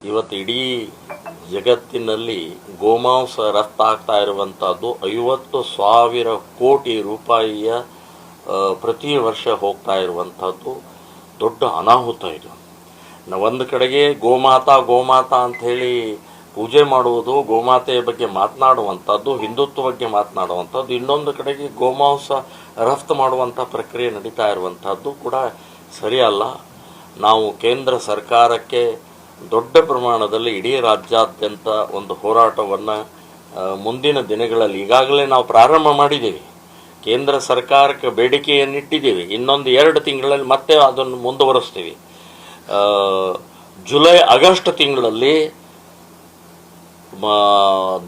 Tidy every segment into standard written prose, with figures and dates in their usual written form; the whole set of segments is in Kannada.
ಇವತ್ತು ಇಡೀ ಜಗತ್ತಿನಲ್ಲಿ ಗೋಮಾಂಸ ರಫ್ತಾಗ್ತಾ ಇರುವಂಥದ್ದು 50,000 ಕೋಟಿ ರೂಪಾಯಿಯ ಪ್ರತಿ ವರ್ಷ ಹೋಗ್ತಾ ಇರುವಂಥದ್ದು ದೊಡ್ಡ ಅನಾಹುತ ಇದು. ಒಂದು ಕಡೆಗೆ ಗೋಮಾತಾ ಅಂತ ಹೇಳಿ ಪೂಜೆ ಮಾಡುವುದು, ಗೋಮಾತೆಯ ಬಗ್ಗೆ ಮಾತನಾಡುವಂಥದ್ದು, ಹಿಂದುತ್ವ ಬಗ್ಗೆ ಮಾತನಾಡುವಂಥದ್ದು, ಇನ್ನೊಂದು ಕಡೆಗೆ ಗೋಮಾಂಸ ರಫ್ತು ಮಾಡುವಂಥ ಪ್ರಕ್ರಿಯೆ ನಡೀತಾ ಇರುವಂಥದ್ದು ಕೂಡ ಸರಿಯಲ್ಲ. ನಾವು ಕೇಂದ್ರ ಸರ್ಕಾರಕ್ಕೆ ದೊಡ್ಡ ಪ್ರಮಾಣದಲ್ಲಿ ಇಡೀ ರಾಜ್ಯಾದ್ಯಂತ ಒಂದು ಹೋರಾಟವನ್ನು ಮುಂದಿನ ದಿನಗಳಲ್ಲಿ ಈಗಾಗಲೇ ನಾವು ಪ್ರಾರಂಭ ಮಾಡಿದ್ದೀವಿ. ಕೇಂದ್ರ ಸರ್ಕಾರಕ್ಕೆ ಬೇಡಿಕೆಯನ್ನಿಟ್ಟಿದ್ದೀವಿ. ಇನ್ನೊಂದು 2 ತಿಂಗಳಲ್ಲಿ ಮತ್ತೆ ಅದನ್ನು ಮುಂದುವರಿಸ್ತೀವಿ. ಜುಲೈ ಆಗಸ್ಟ್ ತಿಂಗಳಲ್ಲಿ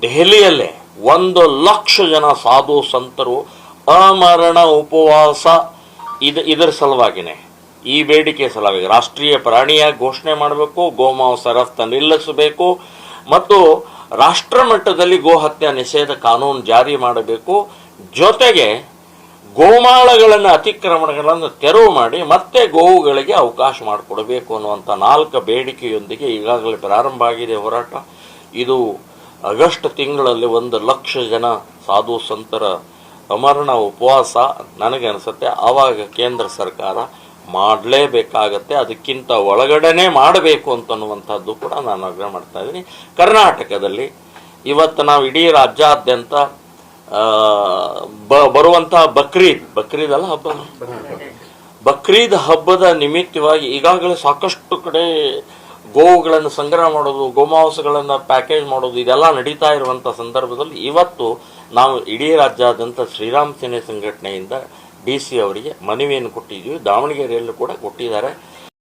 ದೆಹಲಿಯಲ್ಲೇ 1,00,000 ಜನ ಸಾಧು ಸಂತರು ಅಮರಣ ಉಪವಾಸ ಇದರ ಸಲುವಾಗಿನೇ, ಈ ಬೇಡಿಕೆ ಸಲುವಾಗಿ ರಾಷ್ಟ್ರೀಯ ಪ್ರಾಣಿಯಾಗಿ ಘೋಷಣೆ ಮಾಡಬೇಕು, ಗೋಮಾಂಸ ರಫ್ತು ನಿಲ್ಲಿಸಬೇಕು ಮತ್ತು ರಾಷ್ಟ್ರ ಮಟ್ಟದಲ್ಲಿ ಗೋಹತ್ಯೆ ನಿಷೇಧ ಕಾನೂನು ಜಾರಿ ಮಾಡಬೇಕು. ಜೊತೆಗೆ ಗೋಮಾಳಗಳನ್ನು ಅತಿಕ್ರಮಣಗಳನ್ನು ತೆರವು ಮಾಡಿ ಮತ್ತೆ ಗೋವುಗಳಿಗೆ ಅವಕಾಶ ಮಾಡಿಕೊಡಬೇಕು ಅನ್ನುವಂಥ 4 ಬೇಡಿಕೆಯೊಂದಿಗೆ ಈಗಾಗಲೇ ಪ್ರಾರಂಭ ಆಗಿದೆ ಹೋರಾಟ. ಇದು ಆಗಸ್ಟ್ ತಿಂಗಳಲ್ಲಿ 1,00,000 ಜನ ಸಾಧು ಸಂತರ ಅಮರಣ ಉಪವಾಸ ನನಗೆ ಅನಿಸುತ್ತೆ ಆವಾಗ ಕೇಂದ್ರ ಸರ್ಕಾರ ಮಾಡಲೇಬೇಕಾಗತ್ತೆ. ಅದಕ್ಕಿಂತ ಒಳಗಡೆನೆ ಮಾಡಬೇಕು ಅಂತನ್ನುವಂಥದ್ದು ಕೂಡ ನಾನು ಆಗ್ರಹ ಮಾಡ್ತಾ ಇದ್ದೀನಿ. ಕರ್ನಾಟಕದಲ್ಲಿ ಇವತ್ತು ನಾವು ಇಡೀ ರಾಜ್ಯಾದ್ಯಂತ ಬರುವಂಥ ಬಕ್ರೀದ್ ಅಲ್ಲ ಹಬ್ಬ, ಬಕ್ರೀದ್ ಹಬ್ಬದ ನಿಮಿತ್ತವಾಗಿ ಈಗಾಗಲೇ ಸಾಕಷ್ಟು ಕಡೆ ಗೋವುಗಳನ್ನು ಸಂಗ್ರಹ ಮಾಡೋದು, ಗೋಮಾಂಸಗಳನ್ನು ಪ್ಯಾಕೇಜ್ ಮಾಡೋದು ಇದೆಲ್ಲ ನಡೀತಾ ಇರುವಂಥ ಸಂದರ್ಭದಲ್ಲಿ ಇವತ್ತು ನಾವು ಇಡೀ ರಾಜ್ಯಾದ್ಯಂತ ಶ್ರೀರಾಮ್ ಸೇನೆ ಸಂಘಟನೆಯಿಂದ DC ಅವರಿಗೆ ಮನವಿಯನ್ನು ಕೊಟ್ಟಿದ್ದೀವಿ. ದಾವಣಗೆರೆಯಲ್ಲೂ ಕೂಡ ಕೊಟ್ಟಿದ್ದಾರೆ.